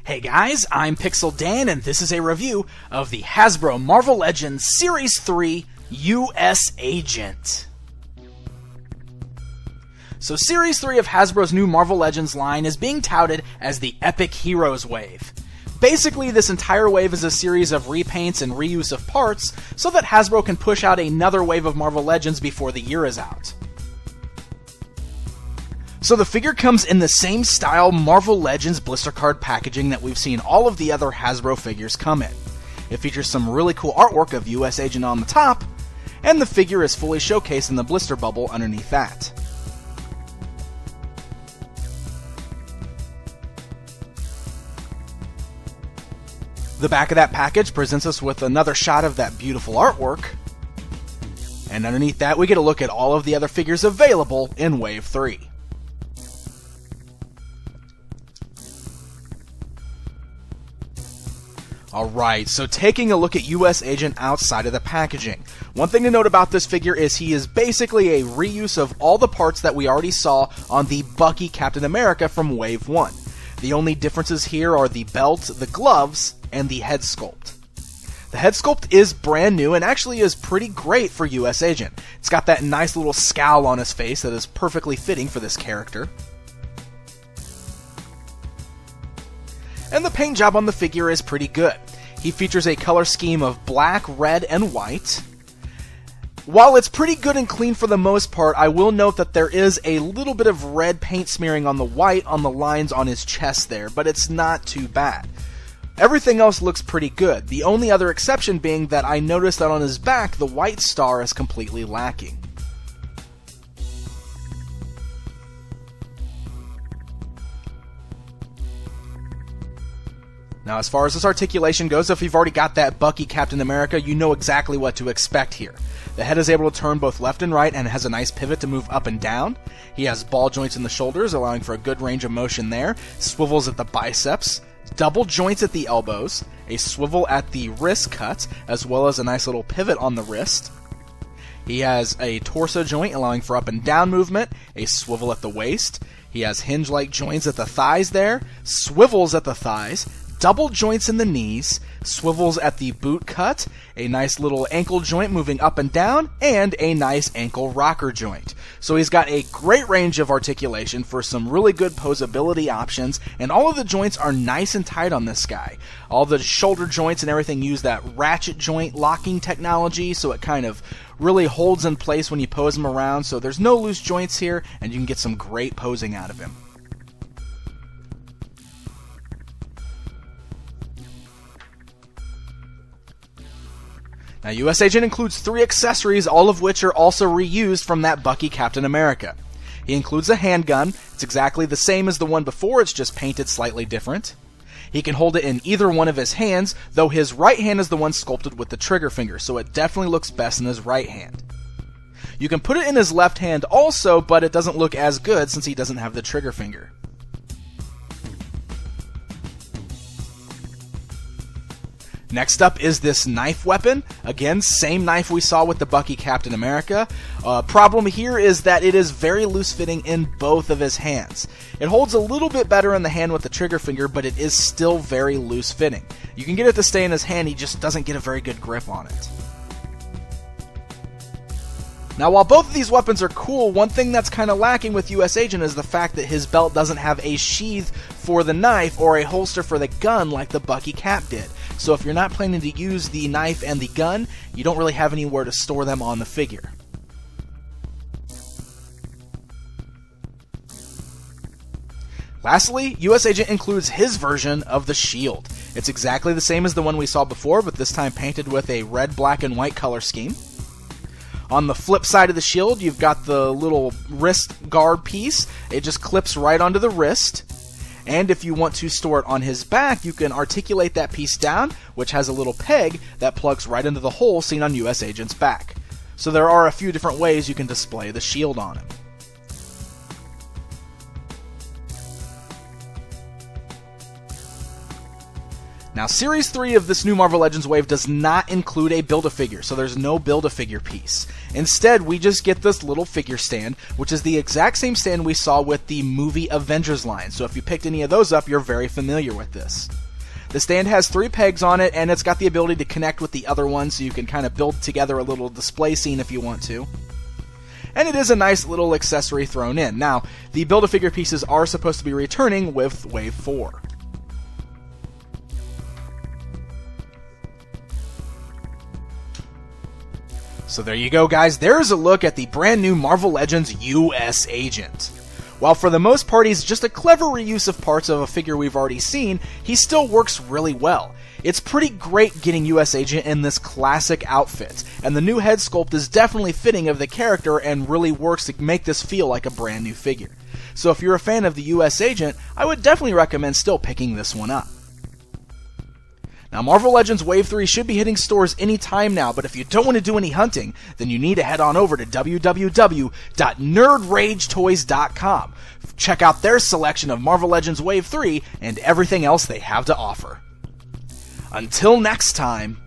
Hey guys, I'm Pixel Dan, and this is a review of the Hasbro Marvel Legends Series 3 US Agent. So Series 3 of Hasbro's new Marvel Legends line is being touted as the Epic Heroes Wave. Basically, this entire wave is a series of repaints and reuse of parts so that Hasbro can push out another wave of Marvel Legends before the year is out. So the figure comes in the same style Marvel Legends blister card packaging that we've seen all of the other Hasbro figures come in. It features some really cool artwork of US Agent on the top, and the figure is fully showcased in the blister bubble underneath that. The back of that package presents us with another shot of that beautiful artwork, and underneath that we get a look at all of the other figures available in Wave 3. Alright, so taking a look at US Agent outside of the packaging. One thing to note about this figure is he is basically a reuse of all the parts that we already saw on the Bucky Captain America from Wave 1. The only differences here are the belt, the gloves, and the head sculpt. The head sculpt is brand new and actually is pretty great for US Agent. It's got that nice little scowl on his face that is perfectly fitting for this character. And the paint job on the figure is pretty good. He features a color scheme of black, red, and white. While it's pretty good and clean for the most part, I will note that there is a little bit of red paint smearing on the white on the lines on his chest there, but it's not too bad. Everything else looks pretty good, the only other exception being that I noticed that on his back the white star is completely lacking. Now, as far as this articulation goes, if you've already got that Bucky Captain America, you know exactly what to expect here. The head is able to turn both left and right and has a nice pivot to move up and down. He has ball joints in the shoulders, allowing for a good range of motion there. Swivels at the biceps, double joints at the elbows, a swivel at the wrist cut, as well as a nice little pivot on the wrist. He has a torso joint allowing for up and down movement, a swivel at the waist. He has hinge-like joints at the thighs there, swivels at the thighs, double joints in the knees, swivels at the boot cut, a nice little ankle joint moving up and down, and a nice ankle rocker joint. So he's got a great range of articulation for some really good posability options, and all of the joints are nice and tight on this guy. All the shoulder joints and everything use that ratchet joint locking technology, so it kind of really holds in place when you pose him around, so there's no loose joints here, and you can get some great posing out of him. Now, US Agent includes 3 accessories, all of which are also reused from that Bucky Captain America. He includes a handgun. It's exactly the same as the one before, it's just painted slightly different. He can hold it in either one of his hands, though his right hand is the one sculpted with the trigger finger, so it definitely looks best in his right hand. You can put it in his left hand also, but it doesn't look as good since he doesn't have the trigger finger. Next up is this knife weapon. Again, same knife we saw with the Bucky Captain America. Problem here is that it is very loose fitting in both of his hands. It holds a little bit better in the hand with the trigger finger, but it is still very loose fitting. You can get it to stay in his hand, he just doesn't get a very good grip on it. Now, while both of these weapons are cool, one thing that's kind of lacking with US Agent is the fact that his belt doesn't have a sheath for the knife or a holster for the gun like the Bucky Cap did. So if you're not planning to use the knife and the gun, you don't really have anywhere to store them on the figure. Lastly, US Agent includes his version of the shield. It's exactly the same as the one we saw before, but this time painted with a red, black, and white color scheme. On the flip side of the shield, you've got the little wrist guard piece. It just clips right onto the wrist. And if you want to store it on his back, you can articulate that piece down, which has a little peg that plugs right into the hole seen on US Agent's back. So there are a few different ways you can display the shield on him. Now, Series 3 of this new Marvel Legends wave does not include a Build-A-Figure, so there's no Build-A-Figure piece. Instead, we just get this little figure stand, which is the exact same stand we saw with the movie Avengers line, so if you picked any of those up, you're very familiar with this. The stand has 3 pegs on it, and it's got the ability to connect with the other one, so you can kind of build together a little display scene if you want to. And it is a nice little accessory thrown in. Now, the Build-A-Figure pieces are supposed to be returning with Wave 4. So there you go, guys. There's a look at the brand new Marvel Legends US Agent. While for the most part he's just a clever reuse of parts of a figure we've already seen, he still works really well. It's pretty great getting US Agent in this classic outfit, and the new head sculpt is definitely fitting of the character and really works to make this feel like a brand new figure. So if you're a fan of the US Agent, I would definitely recommend still picking this one up. Now, Marvel Legends Wave 3 should be hitting stores anytime now, but if you don't want to do any hunting, then you need to head on over to www.nerdragetoys.com. Check out their selection of Marvel Legends Wave 3 and everything else they have to offer. Until next time,